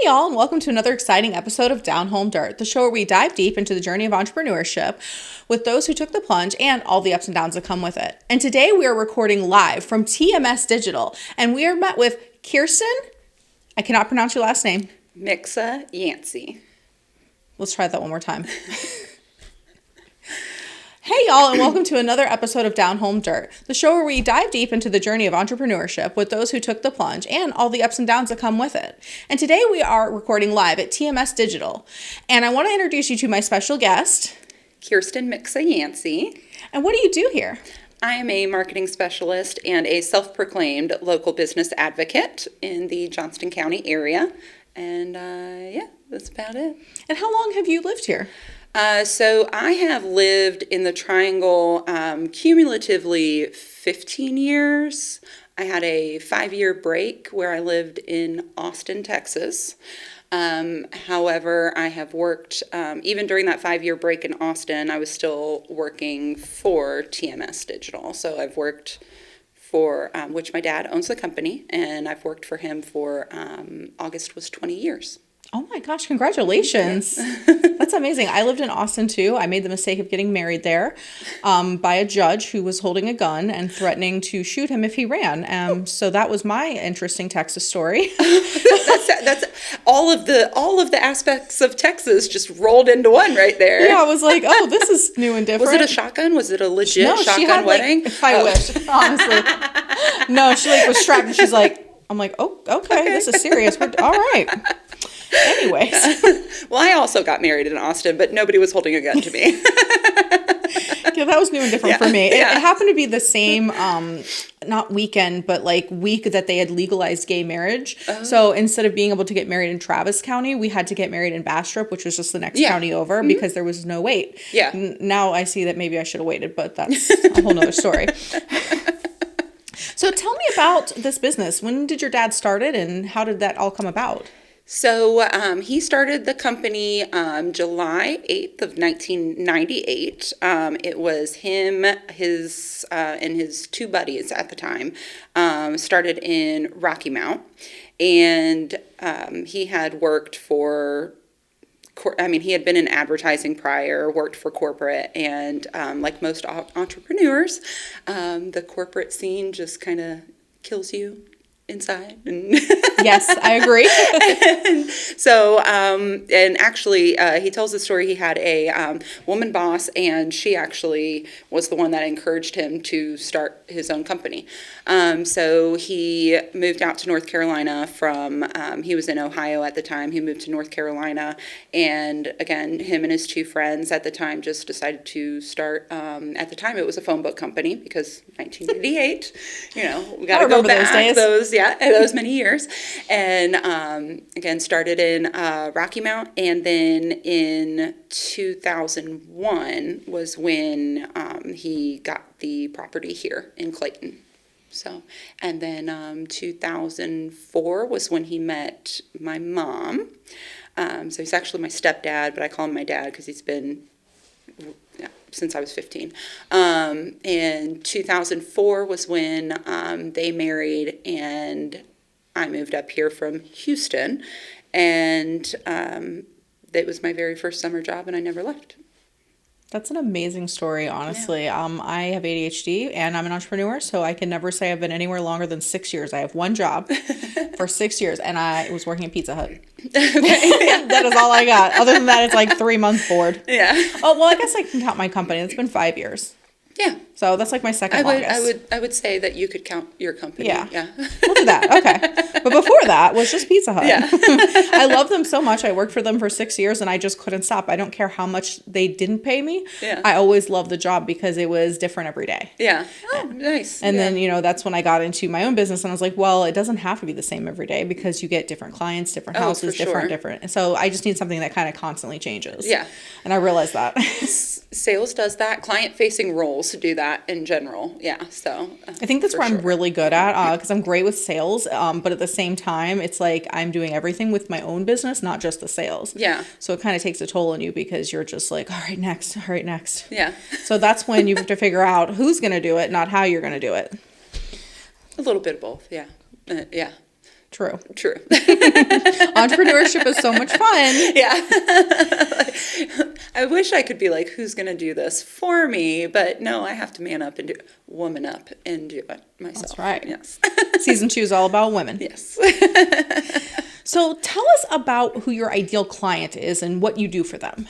y'all, and welcome to another exciting episode of Down Home Dirt, the show where we dive deep into the journey of entrepreneurship with those who took the plunge and all the ups and downs that come with it. And today we are recording live from TMS Digital, and we are met with Kirstyn, I cannot pronounce your last name. Yancy. Let's try that one more time. Hey y'all, and welcome to another episode of Down Home Dirt, the show where we dive deep into the journey of entrepreneurship with those who took the plunge and all the ups and downs that come with it. And today we are recording live at TMS Digital. And I want to introduce you to my special guest, Kirstyn Yancy. And what do you do here? I am a marketing specialist and a self-proclaimed local business advocate in the Johnston County area. And that's about it. And how long have you lived here? So I have lived in the Triangle cumulatively 15 years. I had a 5-year break where I lived in Austin, Texas. However, I have worked, even during that 5-year break in Austin, I was still working for TMS Digital. So I've worked for, which my dad owns the company, and I've worked for him for, August was 20 years. Oh my gosh, congratulations. That's amazing. I lived in Austin too. I made the mistake of getting married there by a judge who was holding a gun and threatening to shoot him if he ran. So that was my interesting Texas story. that's all of the aspects of Texas just rolled into one right there. Yeah, I was like, oh, this is new and different. Was it a shotgun? Was it a legit shotgun she had, wedding? I wish, honestly. No, she was strapped and she's like, I'm like, oh, okay. This is serious. We're all right. Anyways. Well, I also got married in Austin, but nobody was holding a gun to me. Yeah, that was new and different for me. It happened to be the same, not weekend, but like week that they had legalized gay marriage. Oh. So instead of being able to get married in Travis County, we had to get married in Bastrop, which was just the next county over because there was no wait. Yeah. Now I see that maybe I should have waited, but that's a whole nother story. So tell me about this business. When did your dad start it and how did that all come about? So he started the company July 8th of 1998. It was him, and his two buddies at the time, started in Rocky Mount. And he had worked for, he had been in advertising prior, worked for corporate, and like most entrepreneurs, the corporate scene just kind of kills you inside. Yes, I agree. And so, and actually, he tells the story. He had a woman boss, and she actually was the one that encouraged him to start his own company. So he moved out to North Carolina from, he was in Ohio at the time. He moved to North Carolina, and again, him and his two friends at the time just decided to start, at the time it was a phone book company because 1988, we got to go back those many years. And again, started in Rocky Mount, and then in 2001 was when he got the property here in Clayton. So, and then 2004 was when he met my mom. So he's actually my stepdad, but I call him my dad because he's been since I was 15. And 2004 was when they married, and I moved up here from Houston, and it was my very first summer job, and I never left. That's an amazing story, honestly. Yeah. I have ADHD, and I'm an entrepreneur, so I can never say I've been anywhere longer than 6 years. I have one job for 6 years, and I was working at Pizza Hut. That is all I got. Other than that, it's like 3 months bored. Yeah. Oh, well, I guess I can count my company. It's been 5 years. Yeah. So that's like my second longest. I would say that you could count your company. Yeah. We'll do that. Okay. But before that was just Pizza Hut. Yeah. I love them so much. I worked for them for 6 years and I just couldn't stop. I don't care how much they didn't pay me. Yeah. I always loved the job because it was different every day. Yeah. Oh, nice. And then, that's when I got into my own business and I was like, well, it doesn't have to be the same every day because you get different clients, different houses, different. And so I just need something that kind of constantly changes. Yeah. And I realized that. Sales does that. Client-facing roles do that in general. Yeah. So I think that's where I'm really good at because I'm great with sales. But at the same time, it's like I'm doing everything with my own business, not just the sales. Yeah. So it kind of takes a toll on you because you're just like, all right, next. Yeah. So that's when you have to figure out who's going to do it, not how you're going to do it. A little bit of both. Yeah. Yeah. True. Entrepreneurship is so much fun. Yeah. I wish I could be like, who's going to do this for me? But no, I have to woman up and do it myself. That's right. Yes. Season 2 is all about women. Yes. So tell us about who your ideal client is and what you do for them.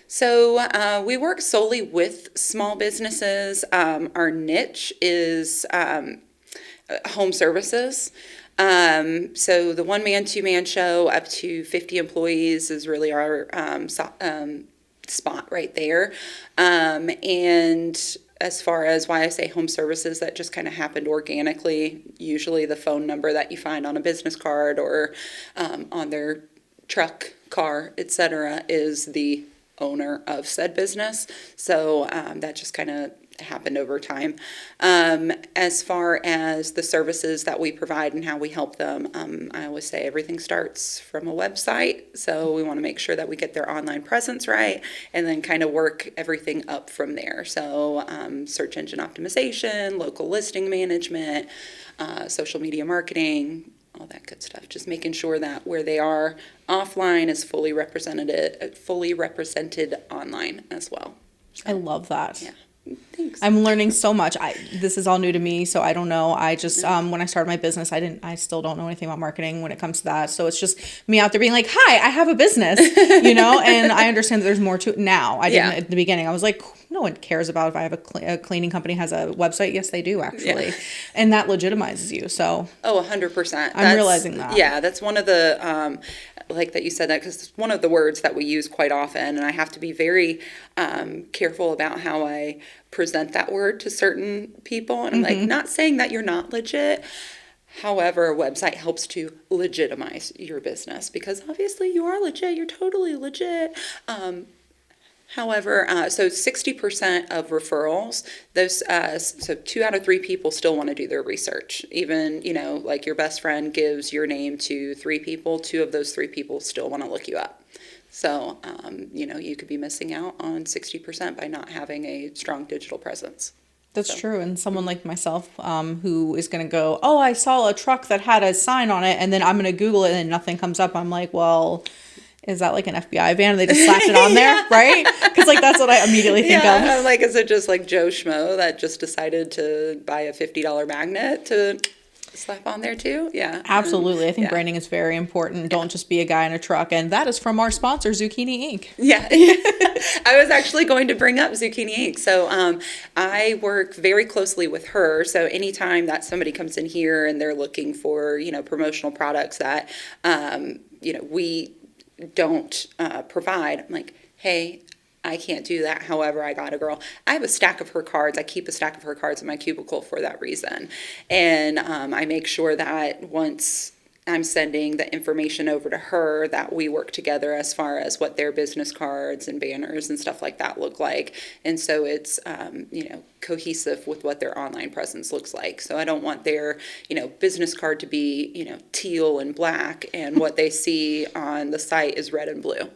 So we work solely with small businesses. Our niche is home services. So the one-man, two-man show up to 50 employees is really our spot right there. And as far as why I say home services, that just kind of happened organically. Usually the phone number that you find on a business card or on their truck, car, etc., is the owner of said business. So that just kind of happened over time. As far as the services that we provide and how we help them, I always say everything starts from a website. So we want to make sure that we get their online presence right and then kind of work everything up from there. So search engine optimization, local listing management, social media marketing, all that good stuff. Just making sure that where they are offline is fully represented online as well. So, I love that. Yeah. Thanks. I'm learning so much. This is all new to me, so I don't know. I just when I started my business, I still don't know anything about marketing when it comes to that. So it's just me out there being like, "Hi, I have a business," and I understand that there's more to it now. I didn't at the beginning. I was like, no one cares about if I have a cleaning company has a website. Yes, they do actually, and that legitimizes you. So 100%. I'm realizing that. Yeah, that's one of the like that you said that because it's one of the words that we use quite often, and I have to be very careful about how I present that word to certain people. And I'm like, not saying that you're not legit. However, a website helps to legitimize your business because obviously you are legit. You're totally legit. However, so 60% of referrals, those so 2 out of 3 people still want to do their research. Even, like your best friend gives your name to 3 people, 2 of those 3 people still want to look you up. So, you could be missing out on 60% by not having a strong digital presence. That's true. And someone like myself who is going to go, oh, I saw a truck that had a sign on it, and then I'm going to Google it and nothing comes up. I'm like, well, is that like an FBI van? And they just slapped it on there, right? Because that's what I immediately think of. I'm like, is it just like Joe Schmo that just decided to buy a $50 magnet to slap on there too? Yeah. Absolutely. I think branding is very important. Don't just be a guy in a truck. And that is from our sponsor, Zucchini Inc. Yeah. I was actually going to bring up Zucchini Inc. So I work very closely with her. So anytime that somebody comes in here and they're looking for, promotional products that, we don't provide, I'm like, hey, I can't do that. However, I got a girl. I have a stack of her cards. I keep a stack of her cards in my cubicle for that reason. And I make sure that once I'm sending the information over to her that we work together as far as what their business cards and banners and stuff like that look like. And so it's, cohesive with what their online presence looks like. So I don't want their, business card to be, teal and black and what they see on the site is red and blue,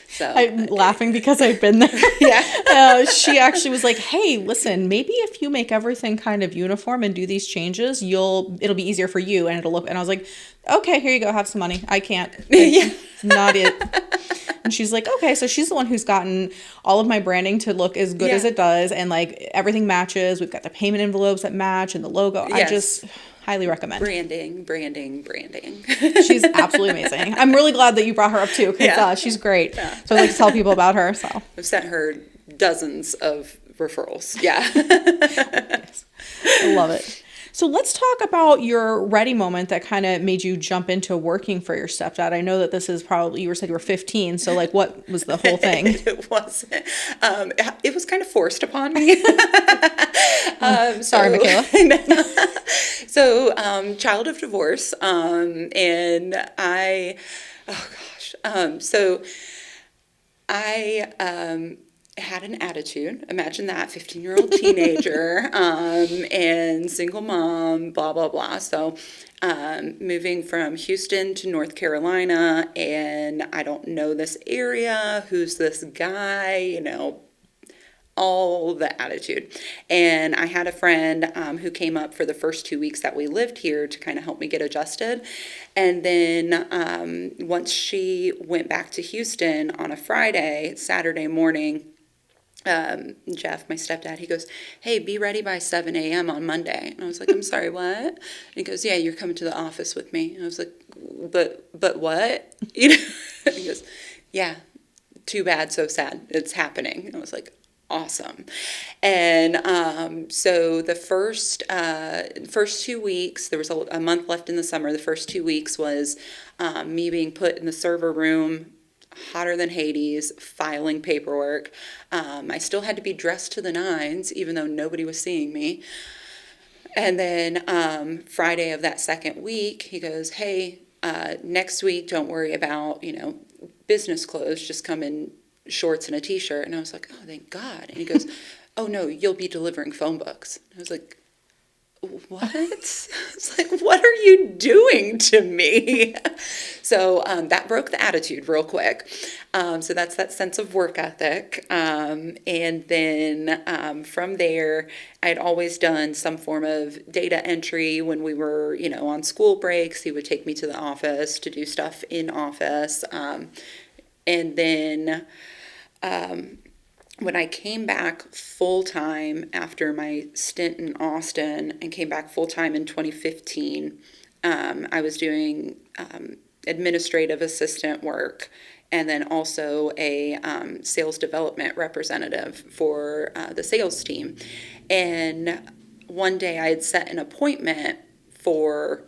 So I'm laughing because I've been there. Yeah. She actually was like, hey, listen, maybe if you make everything kind of uniform and do these changes, it'll be easier for you and it'll look, and I was like, okay, here you go, have some money. I can't. Not it. And she's like, okay, so she's the one who's gotten all of my branding to look as good as it does, and everything matches. We've got the payment envelopes that match and the logo. Yes. I just highly recommend. Branding. She's absolutely amazing. I'm really glad that you brought her up too, because she's great. Yeah. So I like to tell people about her. So I've sent her dozens of referrals. Yeah. Yes. I love it. So let's talk about your ready moment that kind of made you jump into working for your stepdad. I know that this is probably, you said you were 15, so what was the whole thing? It wasn't. It was kind of forced upon me. Sorry, Michaela. So, child of divorce, and I, so I had an attitude. Imagine that, 15-year-old teenager, and single mom, blah, blah, blah. So moving from Houston to North Carolina, and I don't know this area. Who's this guy? all the attitude. And I had a friend who came up for the first 2 weeks that we lived here to kind of help me get adjusted. And then once she went back to Houston on a Saturday morning, Jeff, my stepdad, he goes, "Hey, be ready by 7 a.m. on Monday." And I was like, "I'm sorry, what?" And he goes, "Yeah, you're coming to the office with me." And I was like, but what? You know? And he goes, "Yeah, too bad, so sad. It's happening." And I was like, awesome. And so the first 2 weeks, there was a month left in the summer. The first 2 weeks was me being put in the server room, hotter than Hades, filing paperwork. I still had to be dressed to the nines, even though nobody was seeing me. And then Friday of that second week, he goes, "Hey, next week, don't worry about, business clothes. Just come in shorts and a t-shirt." And I was like, "Oh, thank God." And he goes, "Oh, no, you'll be delivering phone books." And I was like, "What?" It's like, what are you doing to me? So that broke the attitude real quick. So that's that sense of work ethic. And then from there, I'd always done some form of data entry when we were, on school breaks. He would take me to the office to do stuff in office. And then when I came back full-time after my stint in Austin and came back full-time in 2015, I was doing administrative assistant work and then also a sales development representative for the sales team. And one day I had set an appointment for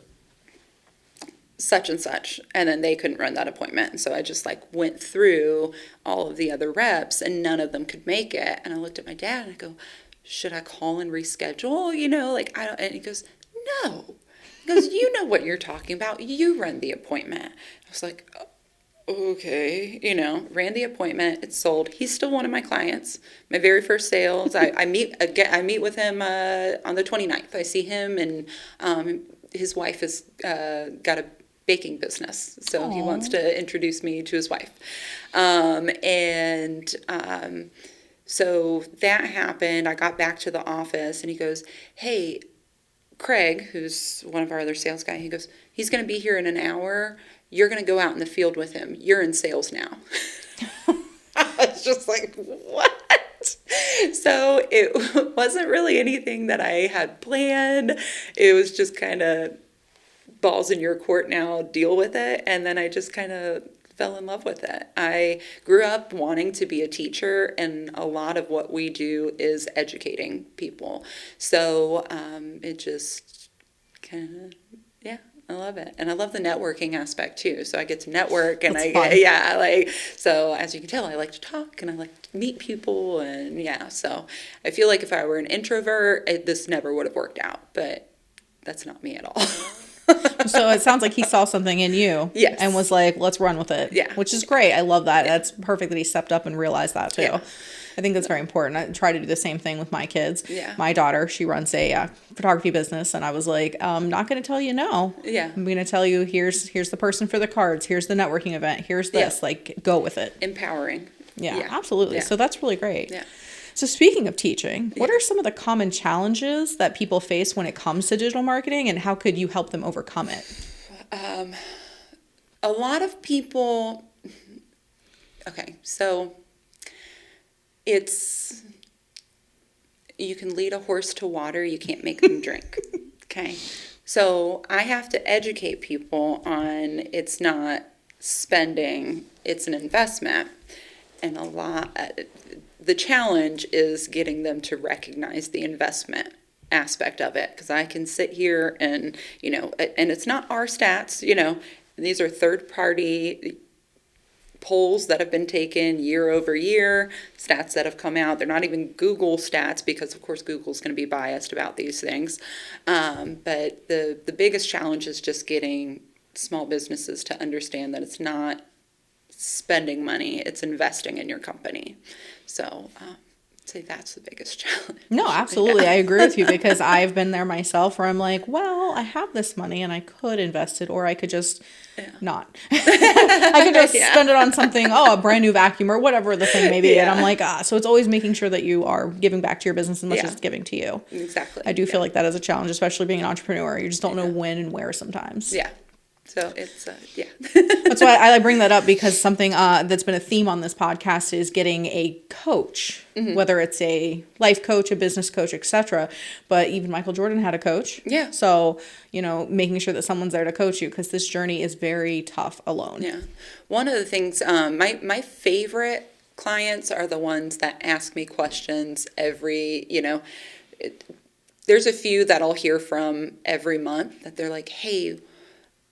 such and such, and then they couldn't run that appointment. And so I just went through all of the other reps and none of them could make it. And I looked at my dad and I go, "Should I call and reschedule? I don't." And he goes, "No." He goes, "You know what you're talking about. You run the appointment." I was like, "Okay," ran the appointment. It's sold. He's still one of my clients. My very first sales. I meet with him on the 29th. I see him, and his wife has got a baking business, so Aww. He wants to introduce me to his wife. So that happened. I got back to the office, and he goes, "Hey, Craig," who's one of our other sales guys, he goes, "He's going to be here in an hour. You're going to go out in the field with him. You're in sales now." I was just like, what? So it wasn't really anything that I had planned. It was just kind of balls in your court now, deal with it. And then I just kind of fell in love with it. I grew up wanting to be a teacher, and a lot of what we do is educating people. So it just kind of, yeah. I love it. And I love the networking aspect too. So I get to network, and so as you can tell, I like to talk and I like to meet people, and so I feel like if I were an introvert, this never would have worked out, but that's not me at all. So it sounds like he saw something in you. Yes. And was like, "Let's run with it." Yeah. Which is great. I love that. Yeah. That's perfect that he stepped up and realized that too. Yeah. I think that's very important. I try to do the same thing with my kids. Yeah. My daughter, she runs a photography business, and I was like, "I'm not going to tell you no. Yeah. I'm going to tell you here's the person for the cards. Here's the networking event. Here's this. Yeah. Go with it." Empowering. Yeah. Absolutely. Yeah. So that's really great. Yeah. So speaking of teaching, what are some of the common challenges that people face when it comes to digital marketing, and how could you help them overcome it? A lot of people, okay, so you can lead a horse to water, you can't make them drink, okay? So I have to educate people on it's not spending, it's an investment. And the challenge is getting them to recognize the investment aspect of it, because I can sit here and, and it's not our stats, these are third-party polls that have been taken year over year, stats that have come out. They're not even Google stats, because of course Google's going to be biased about these things. But the biggest challenge is just getting small businesses to understand that it's not spending money, it's investing in your company. So say that's the biggest challenge. No, absolutely. I agree with you because I've been there myself where I'm like, well, I have this money and I could invest it, or I could just not. I could just spend it on something, a brand new vacuum or whatever the thing may be. And I'm like, so it's always making sure that you are giving back to your business as much as it's giving to you. Exactly. I do feel like that is a challenge, especially being an entrepreneur. You just don't know when and where sometimes. Yeah. So it's, That's why I bring that up, because something that's been a theme on this podcast is getting a coach, whether it's a life coach, a business coach, etc. But even Michael Jordan had a coach. Yeah. So, making sure that someone's there to coach you, because this journey is very tough alone. Yeah. One of the things, my favorite clients are the ones that ask me questions every, there's a few that I'll hear from every month that they're like, hey,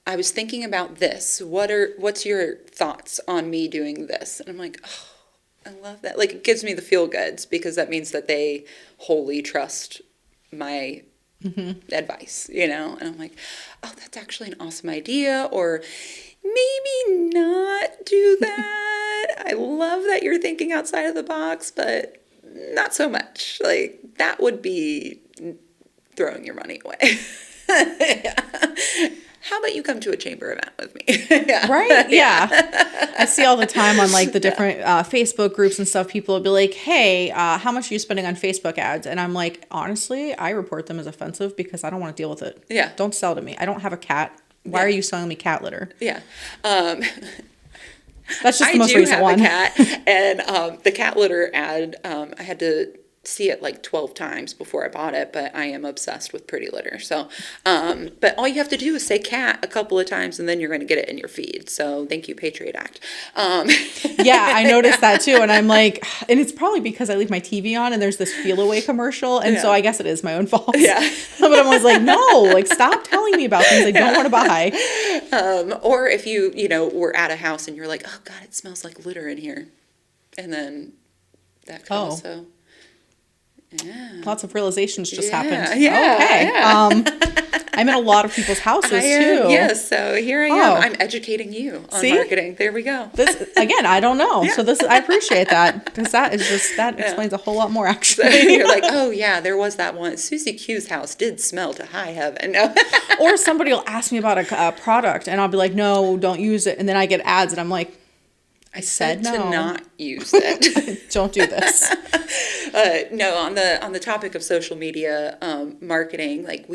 I was thinking about this. What's your thoughts on me doing this? And I'm like, oh, I love that. Like, it gives me the feel goods, because that means that they wholly trust my advice, And I'm like, oh, that's actually an awesome idea. Or maybe not do that. I love that you're thinking outside of the box, but not so much. Like, that would be throwing your money away. How about you come to a chamber event with me? Right? Yeah. I see all the time on like the different Facebook groups and stuff. People will be like, hey, how much are you spending on Facebook ads? And I'm like, honestly, I report them as offensive because I don't want to deal with it. Yeah. Don't sell to me. I don't have a cat. Why are you selling me cat litter? Yeah. That's just the most recent one. I do have a cat, and the cat litter ad, I had to see it like 12 times before I bought it, but I am obsessed with Pretty Litter. So, but all you have to do is say cat a couple of times, and then you're going to get it in your feed. So thank you, Patriot Act. Yeah, I noticed that too. And I'm like, and it's probably because I leave my TV on and there's this Feel Away commercial. And so I guess it is my own fault. Yeah. But I'm always like, no, like stop telling me about things I don't want to buy. Or if you were at a house and you're like, oh God, it smells like litter in here. And then that could also... Yeah. Lots of realizations just happened. Yeah, okay. Yeah. I'm in a lot of people's houses too. Yes, so here I am. I'm educating you on marketing. There we go. This again, I don't know. So I appreciate that, because that explains a whole lot more actually. So you're like, oh yeah, there was that one. Susie Q's house did smell to high heaven. No. Or somebody will ask me about a product and I'll be like, no, don't use it. And then I get ads and I'm like, I said no. To not use it. Don't do this. No, on the topic of social media marketing, like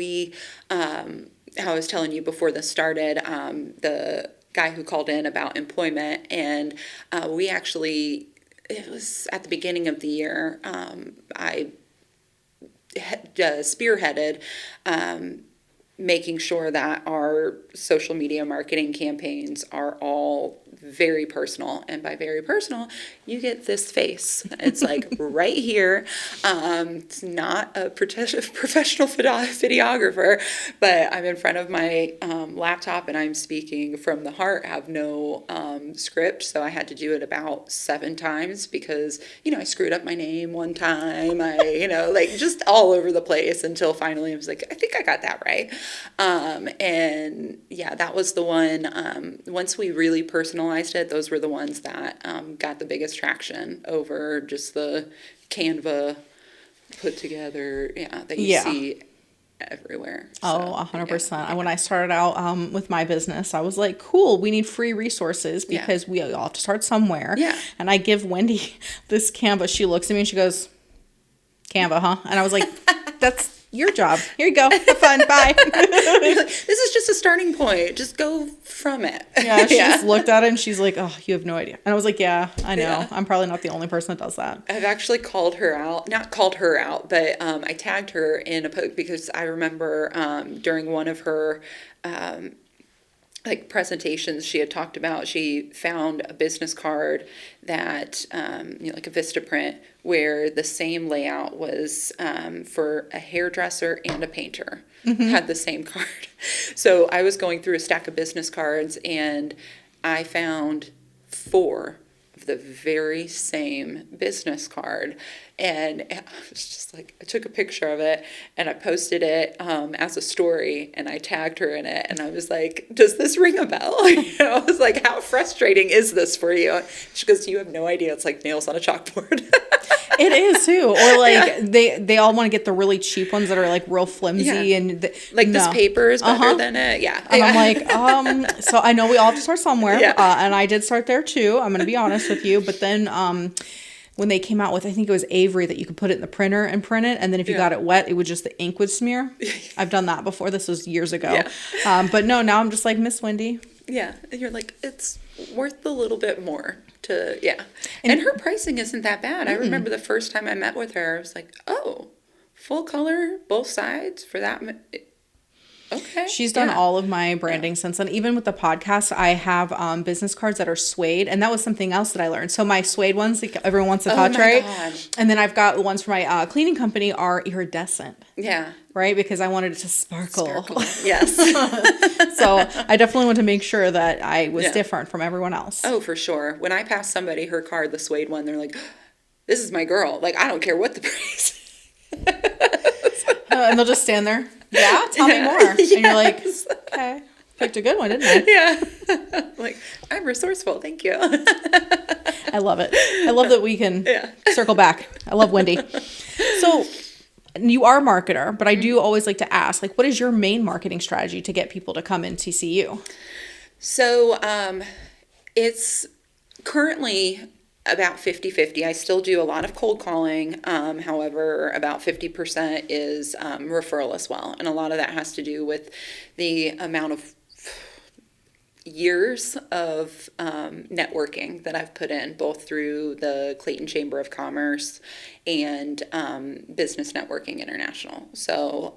how I was telling you before this started, the guy who called in about employment, and we actually, it was at the beginning of the year, I spearheaded making sure that our social media marketing campaigns are all very personal. And by very personal, you get this face. It's like right here. It's not a professional videographer, but I'm in front of my laptop and I'm speaking from the heart. I have no script, so I had to do it about 7 times because, I screwed up my name one time. I, just all over the place until finally I was like, I think I got that right. And yeah, that was the one, once we really personalized it, those were the ones that got the biggest traction over just the Canva put together, that you see everywhere. Oh, 100%. Yeah. When I started out with my business, I was like, cool, we need free resources because we all have to start somewhere. Yeah. And I give Wendy this Canva. She looks at me and she goes, Canva, huh? And I was like, that's your job. Here you go. Have fun. Bye. This is just a starting point. Just go from it. Yeah. She just looked at it and she's like, oh, you have no idea. And I was like, yeah, I know. Yeah. I'm probably not the only person that does that. I've actually called her out. Not called her out, but I tagged her in a post because I remember during one of her presentations she had talked about, she found a business card that, like a Vistaprint, where the same layout was for a hairdresser and a painter, had the same card. So I was going through a stack of business cards and I found 4 of the very same business card And I was just like, I took a picture of it and I posted it as a story, and I tagged her in it. And I was like, does this ring a bell? I was like, how frustrating is this for you? She goes, you have no idea. It's like nails on a chalkboard. It is too. Or like they all want to get the really cheap ones that are like real flimsy and this paper is better than it. Yeah. And I'm like, so I know we all have to start somewhere. And I did start there too. I'm going to be honest with you. But then when they came out with, I think it was Avery, that you could put it in the printer and print it. And then if you got it wet, it would just, the ink would smear. I've done that before. This was years ago. But no, now I'm just like, Miss Wendy. Yeah. And you're like, it's worth a little bit more to, And her pricing isn't that bad. I remember the first time I met with her, I was like, oh, full color, both sides for that. Okay. She's done all of my branding since then. Even with the podcast, I have business cards that are suede, and that was something else that I learned. So my suede ones, like, everyone wants to touch, right? God. And then I've got the ones for my cleaning company are iridescent. Yeah. Right? Because I wanted it to sparkle. Yes. So I definitely want to make sure that I was different from everyone else. Oh, for sure. When I pass somebody her card, the suede one, they're like, this is my girl. Like, I don't care what the price. And they'll just stand there. Yeah, tell me more. Yes. And you're like, okay, picked a good one, didn't I? Yeah. Like, I'm resourceful. Thank you. I love it. I love that we can circle back. I love Wendy. So you are a marketer, but I do always like to ask, like, what is your main marketing strategy to get people to come in to see you? So it's currently about 50-50. I still do a lot of cold calling. However, about 50% is referral as well. And a lot of that has to do with the amount of years of networking that I've put in, both through the Clayton Chamber of Commerce and Business Networking International. So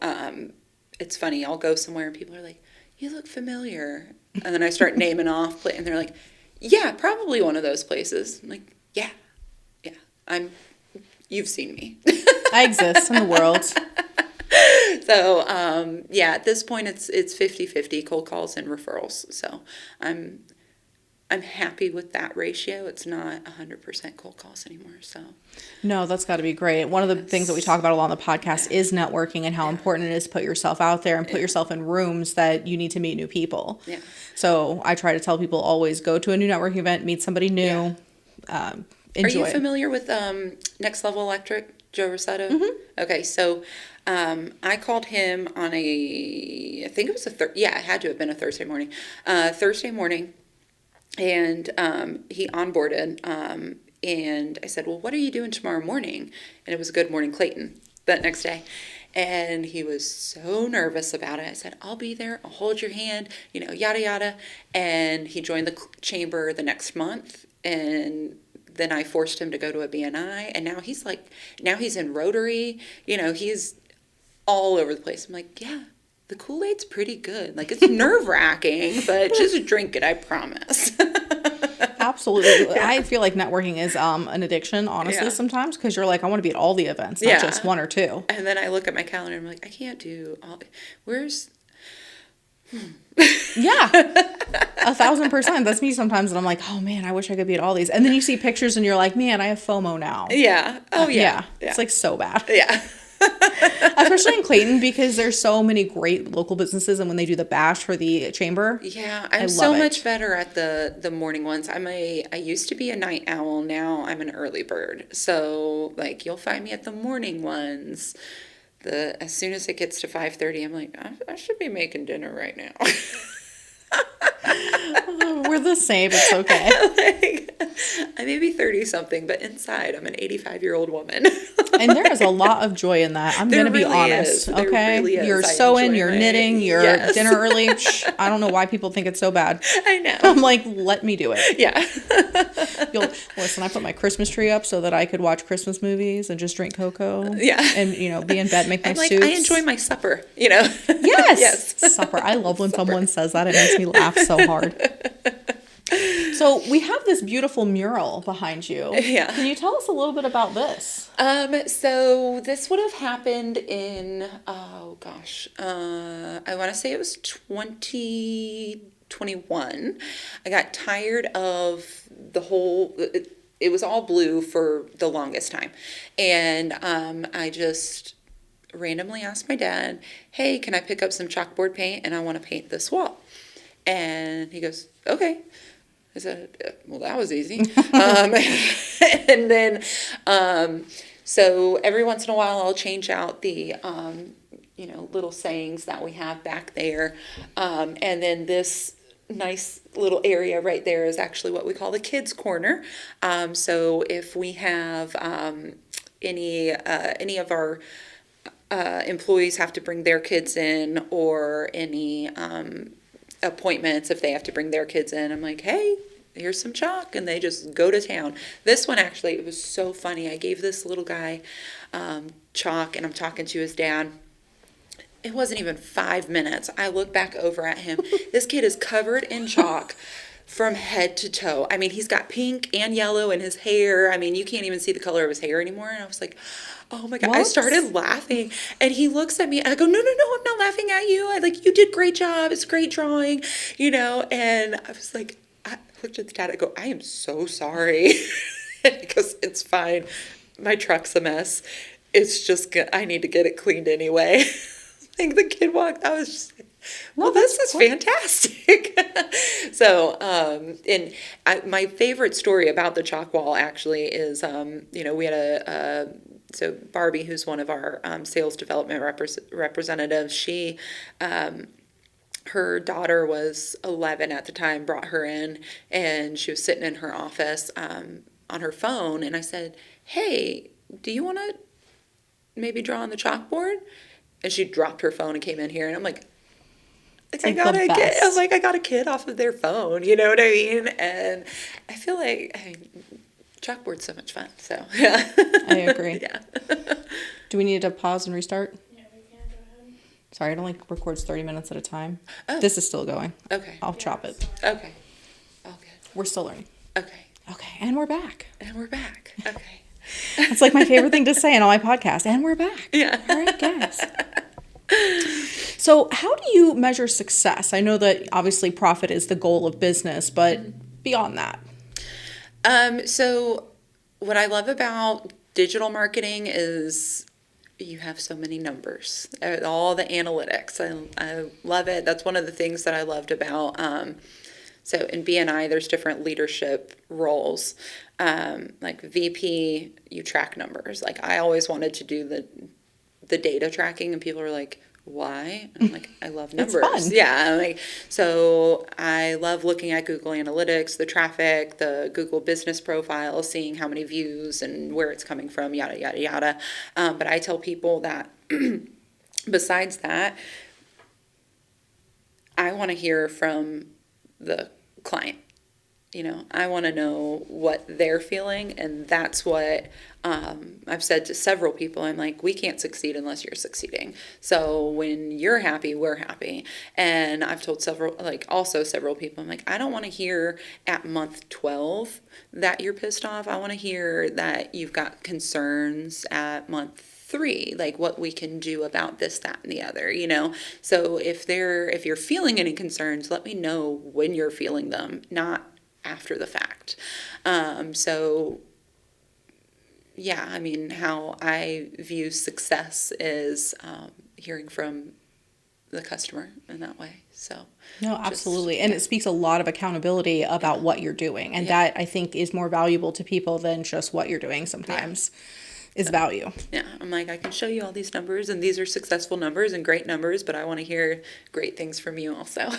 it's funny. I'll go somewhere and people are like, you look familiar. And then I start naming off, and they're like, yeah, probably one of those places. I'm like, yeah, you've seen me. I exist in the world. So, at this point it's 50-50 cold calls and referrals. So I'm happy with that ratio. It's not 100% cold calls anymore. So no, that's got to be great. One of the things that we talk about a lot on the podcast is networking and how important it is to put yourself out there and put yourself in rooms that you need to meet new people. Yeah. So I try to tell people, always go to a new networking event, meet somebody new. Enjoy. Are you familiar with Next Level Electric, Joe Rossetto? Mm-hmm. Okay, so I called him on I think it was it had to have been a Thursday morning. And he onboarded, and I said, well, what are you doing tomorrow morning? And it was Good Morning Clayton that next day. And he was so nervous about it. I said, I'll be there. I'll hold your hand, yada, yada. And he joined the chamber the next month. And then I forced him to go to a BNI. And now he's in Rotary. He's all over the place. I'm like, yeah, the Kool-Aid's pretty good. Like, it's nerve-wracking, but just drink it, I promise. Absolutely. Yeah. I feel like networking is an addiction, honestly, sometimes, because you're like, I want to be at all the events, not just one or two. And then I look at my calendar and I'm like, I can't do all. Yeah, 1,000%. That's me sometimes, and I'm like, oh man, I wish I could be at all these. And then you see pictures and you're like, man, I have FOMO now. Yeah. Oh yeah. It's like so bad. Yeah. Especially in Clayton, because there's so many great local businesses, and when they do the bash for the chamber, I'm so much better at the morning ones. I used to be a night owl. Now I'm an early bird. So like, you'll find me at the morning ones. As soon as it gets to 5:30, I'm like, I should be making dinner right now. We're the same. It's okay. I may be 30-something, but inside I'm an 85-year-old woman. And there is a lot of joy in that. I'm going to be honest. Okay, really is. You're sewing, you're knitting, you're dinner early. I don't know why people think it's so bad. I know. I'm like, let me do it. Yeah. Listen, I put my Christmas tree up so that I could watch Christmas movies and just drink cocoa. Yeah. And be in bed, make my soups. I enjoy my supper. Yes. Yes. Supper. I love when someone says that. It makes me laugh so hard. So we have this beautiful mural behind you. Yeah. Can you tell us a little bit about this? So this would have happened in, I want to say it was 2021. I got tired of the whole, it was all blue for the longest time. And I just randomly asked my dad, hey, can I pick up some chalkboard paint and I want to paint this wall? And he goes, okay. I said, well, that was easy. And then, so every once in a while I'll change out the, little sayings that we have back there. And then this nice little area right there is actually what we call the kids corner. So if we have any of our employees have to bring their kids in, or any appointments, if they have to bring their kids in, I'm like, hey, here's some chalk, and they just go to town. This one, actually, it was so funny. I gave this little guy chalk, and I'm talking to his dad. It wasn't even 5 minutes. I look back over at him. This kid is covered in chalk from head to toe. I mean, he's got pink and yellow in his hair. I mean, you can't even see the color of his hair anymore. And I was like, oh my God. What? I started laughing, and he looks at me, and I go, no, I'm not laughing at you. You did a great job. It's great drawing, and I was like, I looked at the dad, I go, I am so sorry. He goes, it's fine. My truck's a mess. It's just, I need to get it cleaned anyway. The kid walked, I was just like, well, this is fantastic. So, my favorite story about the chalk wall actually is, we had so Barbie, who's one of our sales development representatives, she, her daughter was 11 at the time, brought her in, and she was sitting in her office on her phone, and I said, hey, do you want to maybe draw on the chalkboard? And she dropped her phone and came in here, and I'm like, I got a kid off of their phone, you know what I mean? And I feel like, chalkboard's so much fun, so yeah. I agree. Yeah. Do we need to pause and restart? Yeah, we can. Go ahead. Sorry, it only records 30 minutes at a time. Oh. This is still going. Okay. I'll chop it. Okay. Okay. We're still learning. Okay. Okay, and we're back. Okay. It's like my favorite thing to say in all my podcasts. And we're back. Yeah. All right, guys. So how do you measure success? I know that obviously profit is the goal of business, but beyond that. So what I love about digital marketing is you have so many numbers, all the analytics. I love it. That's one of the things that I loved about, so in BNI, there's different leadership roles. Like VP, you track numbers. Like I always wanted to do the data tracking, and people were like, why? And I'm like, I love numbers. It's fun. Yeah. So I love looking at Google Analytics, the traffic, the Google business profile, seeing how many views and where it's coming from, yada, yada, yada. But I tell people that besides that, I want to hear from the client. I want to know what they're feeling, and that's what I've said to several people. I'm like, we can't succeed unless you're succeeding. So when you're happy, we're happy. And I've told several people, I'm like, I don't want to hear at month 12 that you're pissed off. I want to hear that you've got concerns at month 3, like what we can do about this, that, and the other, So if you're feeling any concerns, let me know when you're feeling them, not after the fact. So yeah, how I view success is hearing from the customer in that way. So no, absolutely. And it speaks a lot of accountability about what you're doing. And that I think is more valuable to people than just what you're doing sometimes. Is value. Yeah, I'm like, I can show you all these numbers, and these are successful numbers and great numbers, but I want to hear great things from you also.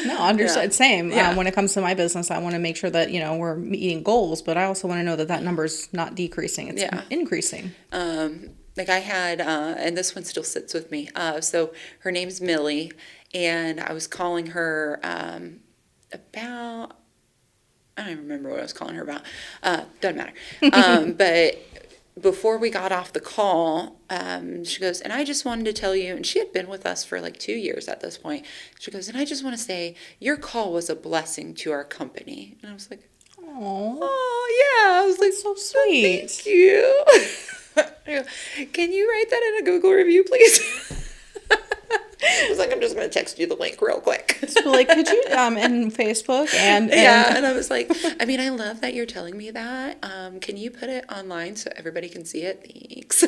No, understood. Yeah. Same. Yeah. When it comes to my business, I want to make sure that, we're meeting goals, but I also want to know that number's not decreasing. It's increasing. Like I had, and this one still sits with me. So her name's Millie, and I was calling her about, I don't even remember what I was calling her about. Doesn't matter. But before we got off the call, she goes, and I just wanted to tell you, and she had been with us for like 2 years at this point. She goes, and I just want to say your call was a blessing to our company. And I was like, oh yeah. I was like, so sweet. Thank you. I go, can you write that in a Google review, please? I was like, I'm just going to text you the link real quick. It's Be like, could you, in Facebook Yeah, and I was like, I mean, I love that you're telling me that. Can you put it online so everybody can see it? Thanks.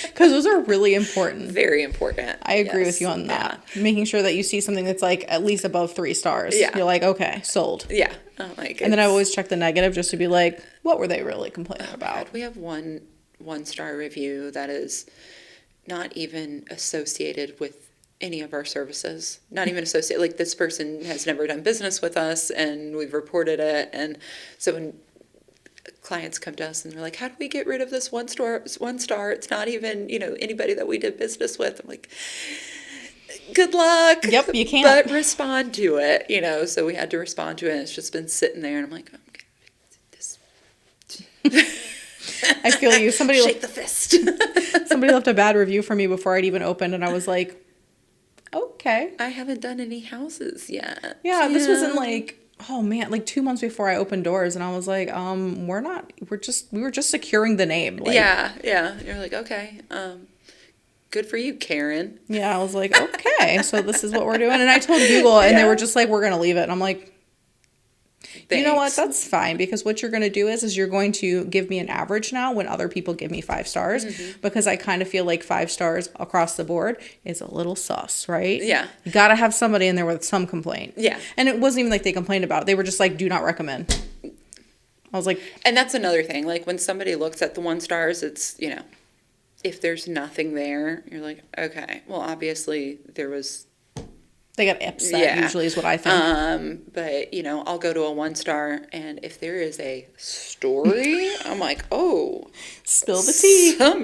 Because those are really important. Very important. I agree with you on that. Yeah. Making sure that you see something that's like at least above 3 stars. Yeah. You're like, okay, sold. Yeah. And then I always check the negative just to be like, what were they really complaining about? God, we have one star review that is not even associated with any of our services. Not even associated. Like, this person has never done business with us, and we've reported it. And so when clients come to us and they're like, how do we get rid of this 1 star? It's not even, anybody that we did business with. I'm like, good luck. Yep, you can't. But respond to it, so we had to respond to it. And it's just been sitting there, and I'm like, I'm going to this. I feel you. Somebody shake the fist. Somebody left a bad review for me before I'd even opened, and I was like, okay. I haven't done any houses yet. Yeah, this was in oh man, 2 months before I opened doors, and I was like, we were just securing the name. Yeah. You're like, okay, good for you, Karen. Yeah, I was like, okay, so this is what we're doing. And I told Google, and they were just like, we're going to leave it. And I'm like, thanks. You know what? That's fine, because what you're going to do is you're going to give me an average now when other people give me 5 stars, because I kind of feel like 5 stars across the board is a little sus, right? Yeah. You got to have somebody in there with some complaint. Yeah. And it wasn't even like they complained about it. They were just like, do not recommend. I was like... And that's another thing. Like, when somebody looks at the 1 stars, it's, if there's nothing there, you're like, okay, well, obviously there was... They got upset, usually, is what I think. But, I'll go to a 1 star, and if there is a story, I'm like, oh. Spill the tea. I'm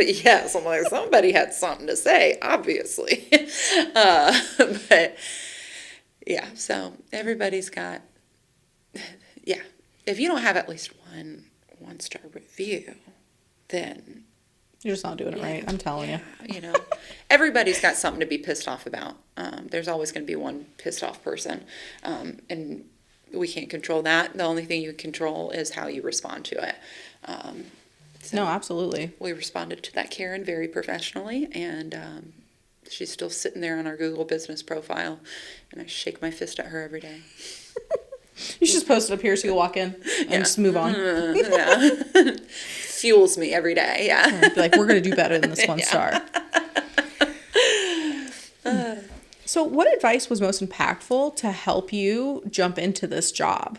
like, somebody had something to say, obviously. But, yeah, so everybody's got, yeah. If you don't have at least one star review, then... You're just not doing it right. I'm telling you. Everybody's got something to be pissed off about. There's always going to be one pissed off person. And we can't control that. The only thing you can control is how you respond to it. No, absolutely. We responded to that Karen very professionally, and she's still sitting there on our Google business profile, and I shake my fist at her every day. You should just post it up here so you walk in and just move on. Fuels me every day, yeah. Be like, we're going to do better than this 1 star. So what advice was most impactful to help you jump into this job?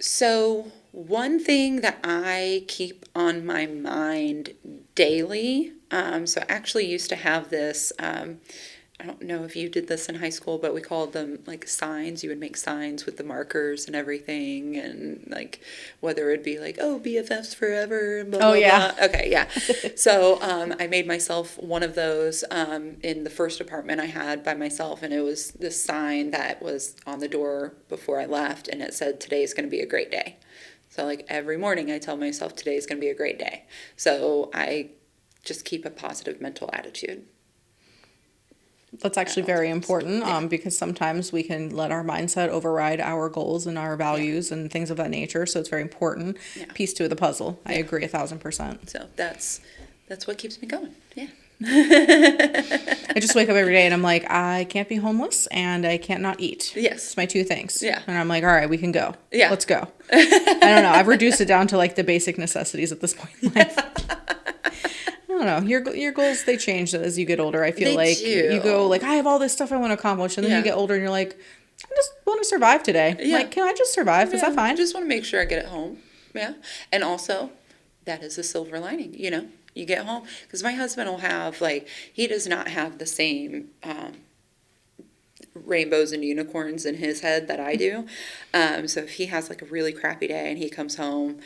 So one thing that I keep on my mind daily, so I actually used to have this, I don't know if you did this in high school, but we called them like signs. You would make signs with the markers and everything, and like whether it'd be like, oh, BFFs forever, and blah, blah, blah. Okay, yeah. So I made myself one of those in the first apartment I had by myself, and it was this sign that was on the door before I left, and it said, today's going to be a great day. So like every morning I tell myself today's going to be a great day. So I just keep a positive mental attitude. That's actually very important because sometimes we can let our mindset override our goals and our values and things of that nature. So it's very important. Piece 2 of the puzzle. I agree 1,000%. So that's what keeps me going. Yeah. I just wake up every day and I'm like, I can't be homeless and I can't not eat. Yes. It's my 2 things. Yeah. And I'm like, all right, we can go. Yeah. Let's go. I don't know. I've reduced it down to like the basic necessities at this point in life. I don't know. Your goals, they change as you get older. I feel like you go like, I have all this stuff I want to accomplish. And then you get older and you're like, I just want to survive today. Yeah. Like, can I just survive? Is that fine? I just want to make sure I get it home. Yeah. And also, that is a silver lining, You get home. Because my husband will have, like, he does not have the same rainbows and unicorns in his head that I do. So if he has, like, a really crappy day and he comes home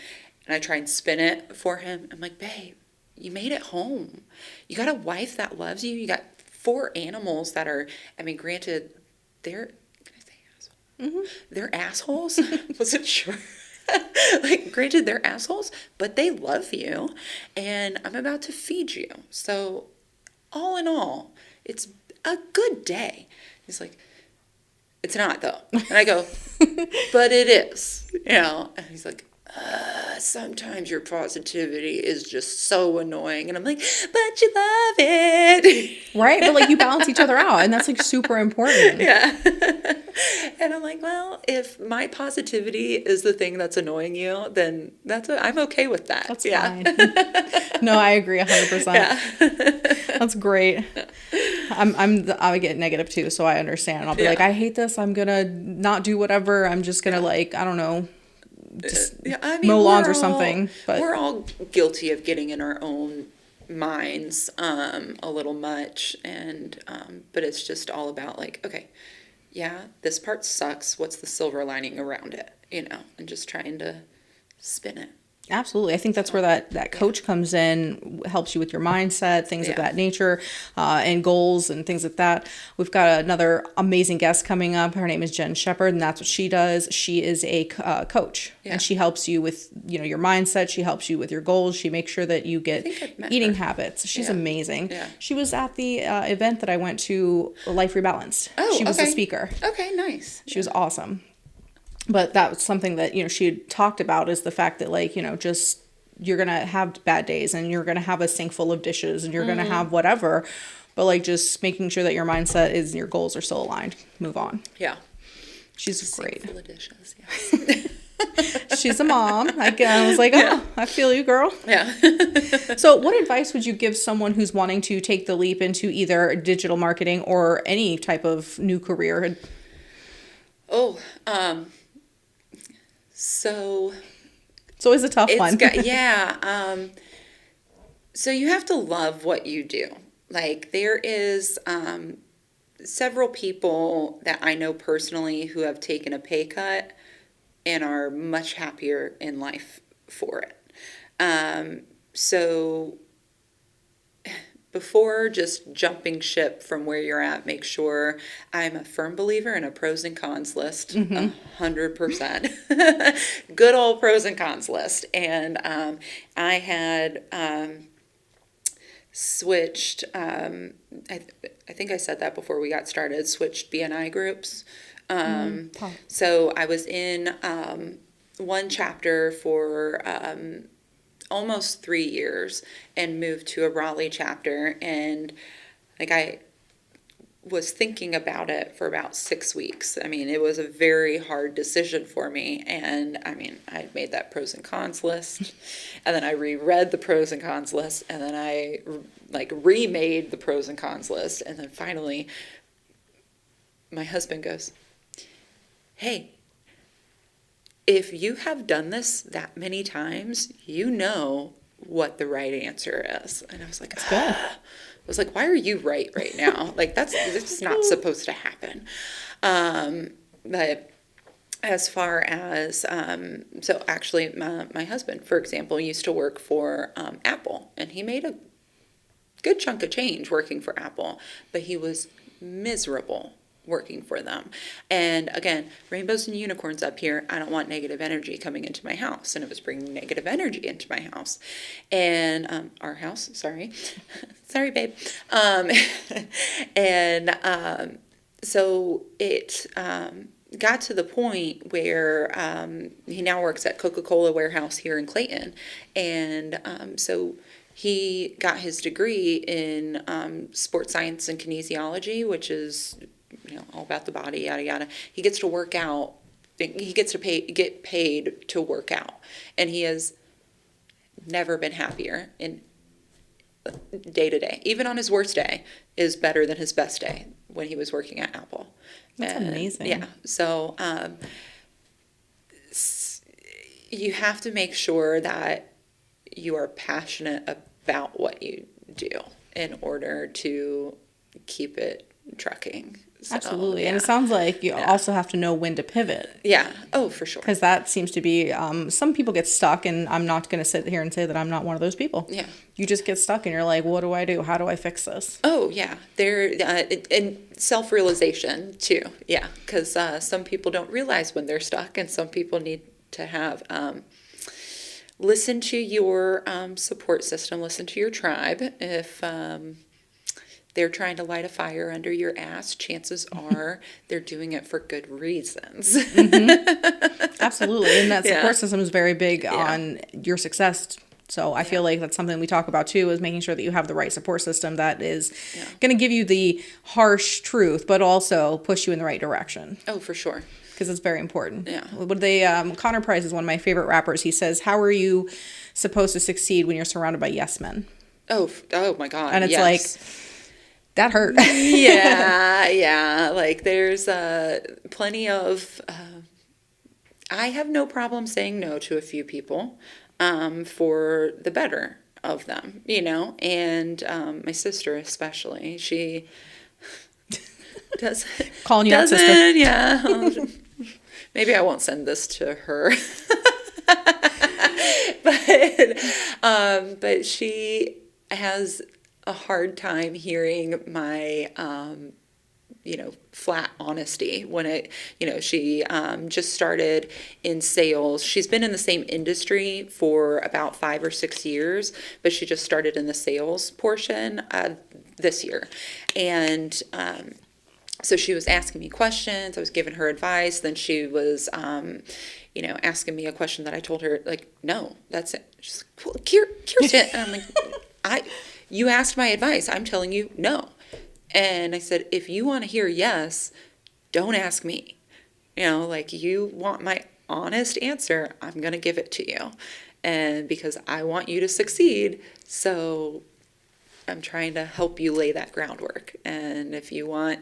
and I try and spin it for him, I'm like, babe, you made it home. You got a wife that loves you. You got 4 animals that are, I mean, granted, can I say asshole? They're assholes. Wasn't sure. Like, granted, they're assholes, but they love you, and I'm about to feed you. So, all in all, it's a good day. He's like, it's not, though. And I go, but it is, And he's like, sometimes your positivity is just so annoying. And I'm like, but you love it. Right? But like you balance each other out, and that's like super important. Yeah. And I'm like, well, if my positivity is the thing that's annoying you, then I'm okay with that. That's yeah. fine. No, I agree 100%. Yeah. That's great. I get negative too, so I understand. I'll be like, I hate this. I'm gonna not do whatever. I'm just gonna like, I don't know, just mow lawns or something. But we're all guilty of getting in our own minds a little much, and but it's just all about like, okay, yeah, this part sucks. What's the silver lining around it? And just trying to spin it. absolutely. I think that's where that coach comes in, helps you with your mindset, things of that nature, and goals and things like that. We've got another amazing guest coming up. Her name is Jen Shepard, and that's what she does. She is a coach, and she helps you with your mindset. She helps you with your goals. She makes sure that you get eating habits. She's amazing. Yeah. She was at the event that I went to, Life Rebalanced. Oh, she was the speaker. Okay, nice. She was awesome. But that was something that, she had talked about, is the fact that, like, just you're going to have bad days, and you're going to have a sink full of dishes, and you're going to have whatever. But, like, just making sure that your mindset is, your goals are still aligned. Move on. Yeah. She's great. Sink full of dishes, yeah. She's a mom. I was like, I feel you, girl. Yeah. So what advice would you give someone who's wanting to take the leap into either digital marketing or any type of new career? So it's always a tough one. So you have to love what you do. Like, there is several people that I know personally who have taken a pay cut and are much happier in life for it. So before just jumping ship from where you're at, make sure. I'm a firm believer in a pros and cons list, 100%. Good old pros and cons list. And I had switched, I think I said that before we got started, switched BNI groups. So I was in one chapter for almost 3 years and moved to a Raleigh chapter, and like I was thinking about it for about 6 weeks. I mean, it was a very hard decision for me, and I mean, I made that pros and cons list, and then I reread the pros and cons list, and then I like remade the pros and cons list, and then finally my husband goes, "Hey, if you have done this that many times, you know what the right answer is." And I was like, I was like, why are you right now? Like, that's not supposed to happen. But as far as, so actually my husband, for example, used to work for Apple, and he made a good chunk of change working for Apple, but he was miserable working for them. And again, rainbows and unicorns up here. I don't want negative energy coming into my house, and it was bringing negative energy into my house, and our house. Sorry, sorry, babe. So it got to the point where he now works at Coca-Cola warehouse here in Clayton, and so he got his degree in sports science and kinesiology, which is all about the body, yada yada. He gets to work out. He gets to get paid to work out, and he has never been happier in day to day. Even on his worst day, is better than his best day when he was working at Apple. That's amazing. Yeah. So you have to make sure that you are passionate about what you do in order to keep it trucking. So, absolutely. And it sounds like you also have to know when to pivot. Yeah. Oh, for sure. Because that seems to be, some people get stuck, and I'm not going to sit here and say that I'm not one of those people. Yeah. You just get stuck and you're like, what do I do? How do I fix this? Oh, yeah. And self-realization too. Yeah. Because some people don't realize when they're stuck, and some people need to have, listen to your support system, listen to your tribe. If they're trying to light a fire under your ass, chances are they're doing it for good reasons. Absolutely. And that support system is very big on your success. So I feel like that's something we talk about too, is making sure that you have the right support system that is going to give you the harsh truth, but also push you in the right direction. Oh, for sure. Because it's very important. Yeah. What they Connor Price is one of my favorite rappers. He says, "How are you supposed to succeed when you're surrounded by yes men?" Oh my God. And it's like, that hurt. Yeah. Like there's plenty of, I have no problem saying no to a few people for the better of them, and my sister especially, she doesn't. Calling you out, sister. Yeah. Maybe I won't send this to her. But she has a hard time hearing my, flat honesty when she just started in sales. She's been in the same industry for about 5 or 6 years, but she just started in the sales portion this year. And so she was asking me questions. I was giving her advice. Then she was, asking me a question that I told her, like, no, that's it. She's like, well, Kirstyn. And I'm like, you asked my advice. I'm telling you no. And I said, if you want to hear yes, don't ask me. Like, you want my honest answer, I'm going to give it to you. And because I want you to succeed, so I'm trying to help you lay that groundwork. And if you want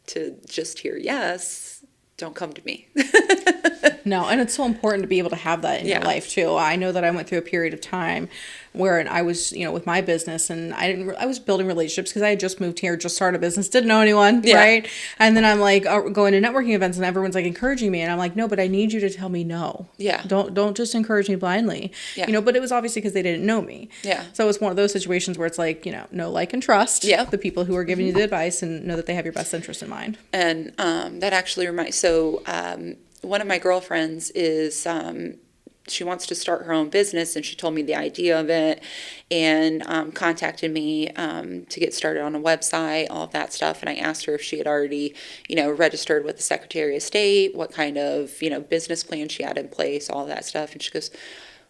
to just hear yes, don't come to me. No, and it's so important to be able to have that in your life too. I know that I went through a period of time where I was, with my business, and I was building relationships because I had just moved here, just started a business, didn't know anyone, right? And then I'm like going to networking events, and everyone's like encouraging me, and I'm like, no, but I need you to tell me no. Yeah. Don't just encourage me blindly. Yeah. But it was obviously because they didn't know me. Yeah. So it's one of those situations where it's like, know, like, and trust the people who are giving you the advice, and know that they have your best interest in mind. And that actually reminds. So one of my girlfriends is. She wants to start her own business, and she told me the idea of it, and contacted me to get started on a website, all of that stuff. And I asked her if she had already, registered with the Secretary of State, what kind of, business plan she had in place, all that stuff. And she goes,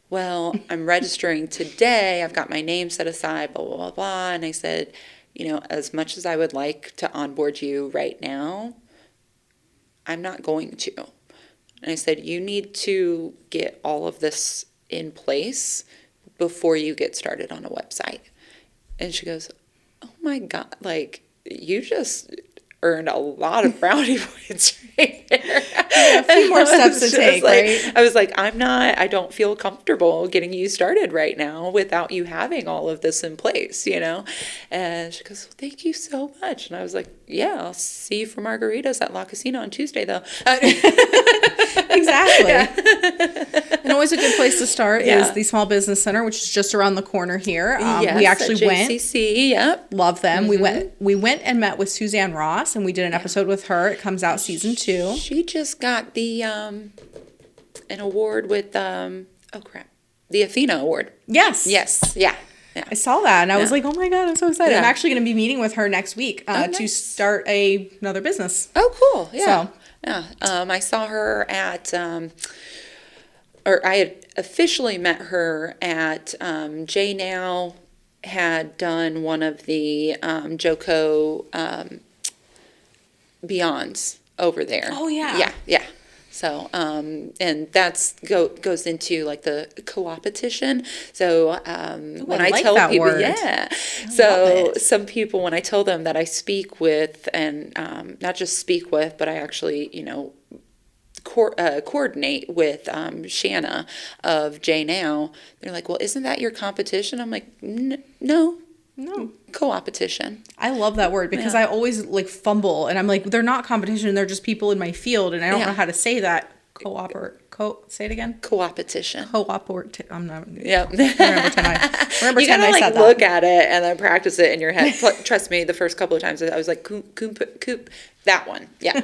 well, I'm registering today. I've got my name set aside, blah, blah, blah, blah. And I said, as much as I would like to onboard you right now, I'm not going to. And I said, you need to get all of this in place before you get started on a website. And she goes, oh my God, like, you just earned a lot of brownie points right there. A few more steps to take, right? I was like, I don't feel comfortable getting you started right now without you having all of this in place, And she goes, well, thank you so much. And I was like, yeah, I'll see you for margaritas at La Casino on Tuesday, though. Exactly. Yeah. And always a good place to start is the Small Business Center, which is just around the corner here. Yes, we actually went. JCC, yep. Love them. Mm-hmm. We went and met with Suzanne Ross, and we did an episode with her. It comes out season 2. She just got the an award with the Athena Award. Yes. Yeah. I saw that, and I was like, oh my God, I'm so excited. I'm actually going to be meeting with her next week nice. To start another business. Oh, cool. Yeah. So. Yeah. I saw her at, or I had officially met her at, J Now had done one of the Joco Beyonds over there. Oh, yeah. Yeah. So, and that's goes into like the co-opetition. So, when I like tell that people, word. So some people, when I tell them that I speak with, and not just speak with, but I actually, coordinate with Shanna of J Now, they're like, well, isn't that your competition? I'm like, no. Co-opetition. I love that word because I always fumble, and I'm like, they're not competition, they're just people in my field, and I don't know how to say that. Say it again. Co-opetition. I'm not. Yep. Remember you gotta look at it and then practice it in your head. Trust me, the first couple of times I was like, coop, that one. Yeah.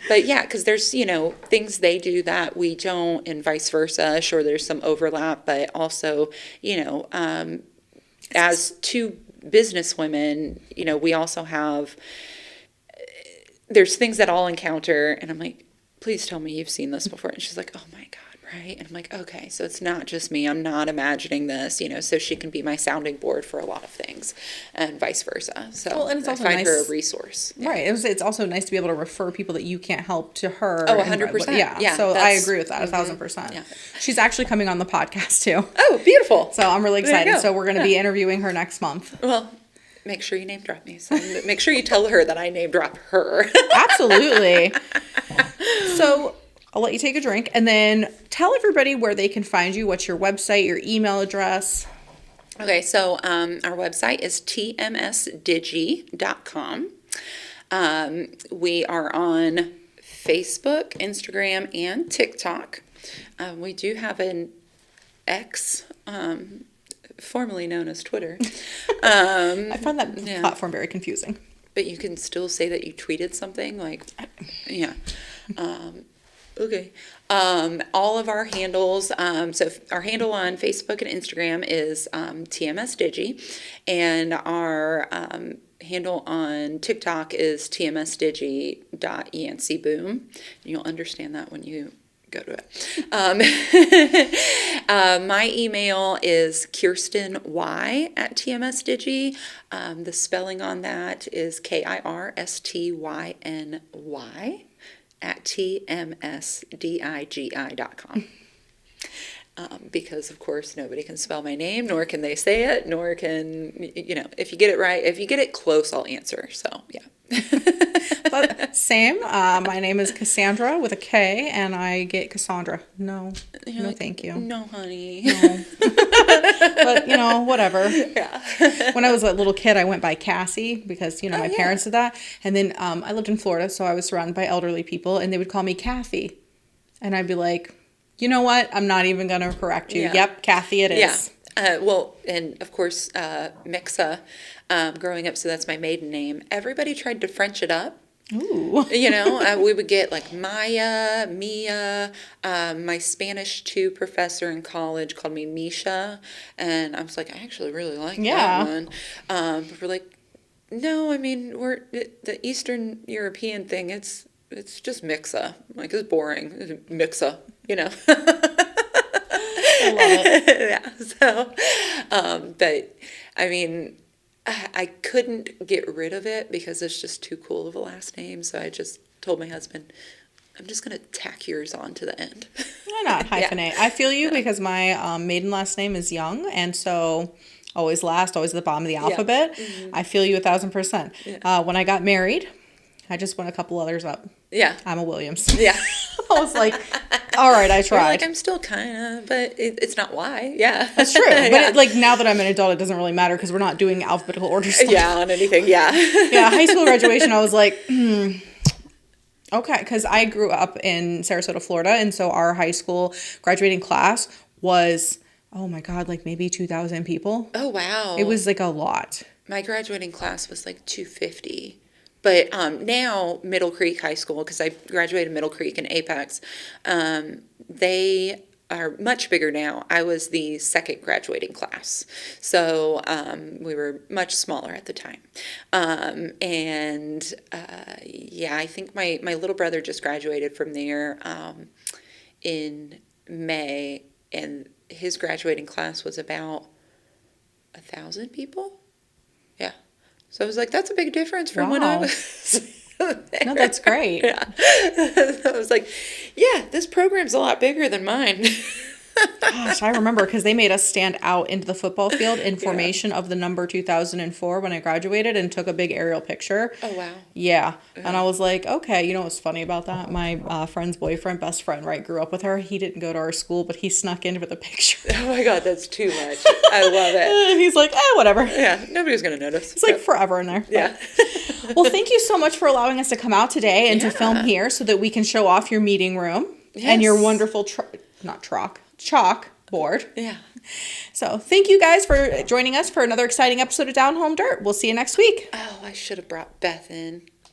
But yeah, because there's, things they do that we don't, and vice versa. Sure, there's some overlap, but also, as two business women, we also have, there's things that I'll encounter and I'm like, please tell me you've seen this before. And she's like, oh my God. Right. And I'm like, okay, so it's not just me. I'm not imagining this, so she can be my sounding board for a lot of things and vice versa. So and it's also I find nice, her a resource. Right. It's also nice to be able to refer people that you can't help to her. Oh, 100%. Yeah. So I agree with that 1,000%. Yeah. She's actually coming on the podcast too. Oh, beautiful. So I'm really excited. So we're going to be interviewing her next month. Well, make sure you name drop me. So make sure you tell her that I name drop her. Absolutely. So I'll let you take a drink and then tell everybody where they can find you. What's your website, your email address? Okay, so our website is tmsdigi.com. We are on Facebook, Instagram, and TikTok. We do have an X, formerly known as Twitter. I find that platform very confusing. But you can still say that you tweeted something, yeah. Okay. All of our handles, so our handle on Facebook and Instagram is TMS Digi, and our handle on TikTok is tmsdigi.yanceyboom. You'll understand that when you go to it. My email is kirstyny@tmsdigi. The spelling on that is KIRSTYNY at tmsdigi.com. Because of course nobody can spell my name, nor can they say it, nor can, if you get it right, if you get it close, I'll answer. So yeah. But same. My name is Cassandra with a K, and I get Cassandra. No, thank you. No, honey. No. But whatever. Yeah. When I was a little kid, I went by Cassie because my parents did that, and then I lived in Florida, so I was surrounded by elderly people, and they would call me Kathy, and I'd be like, you know what? I'm not even gonna correct you. Yeah. Yep, Kathy, it is. Yeah. Well, and of course, Mixa, growing up, so that's my maiden name. Everybody tried to French it up. Ooh. We would get like Maya, Mia. My Spanish 2 professor in college called me Misha, and I was like, I actually really like that one. But we're like, no, I mean, the Eastern European thing. It's just Mixa. Like, it's boring. It's Mixa, I love it. Yeah. So, but I mean, I couldn't get rid of it because it's just too cool of a last name. So I just told my husband, I'm just going to tack yours on to the end. Why not hyphenate? Yeah. I feel you because my maiden last name is Young, and so always last, always at the bottom of the alphabet. Yeah. Mm-hmm. I feel you 1,000%. Yeah. When I got married, I just went a couple others up. Yeah. I'm a Williams. Yeah. I was like, all right, I tried. Like, I'm still kind of, but it's not why. Yeah. That's true. But now that I'm an adult, it doesn't really matter because we're not doing alphabetical order stuff. Yeah, on anything. Yeah. Yeah. High school graduation, I was like, okay. Because I grew up in Sarasota, Florida. And so our high school graduating class was, oh my God, like maybe 2,000 people. Oh, wow. It was like a lot. My graduating class was like 250. But now Middle Creek High School, because I graduated Middle Creek and Apex, they are much bigger now. I was the second graduating class. So we were much smaller at the time. I think my little brother just graduated from there in May, and his graduating class was about 1,000 people. Yeah. So I was like, that's a big difference from when I was there. No, that's great. Yeah. So I was like, yeah, this program's a lot bigger than mine. Gosh, I remember because they made us stand out into the football field in formation of the number 2004 when I graduated and took a big aerial picture. Oh, wow. Yeah. And I was like, okay, you know what's funny about that? My friend's boyfriend, best friend, right, grew up with her. He didn't go to our school, but he snuck in for the picture. Oh, my God, that's too much. I love it. And he's like, whatever. Yeah, nobody's going to notice. It's like forever in there. Yeah. Well, thank you so much for allowing us to come out today and to film here so that we can show off your meeting room and your wonderful chalk board. Yeah. So thank you guys for joining us for another exciting episode of Down Home Dirt. We'll see you next week. Oh, I should have brought Beth in.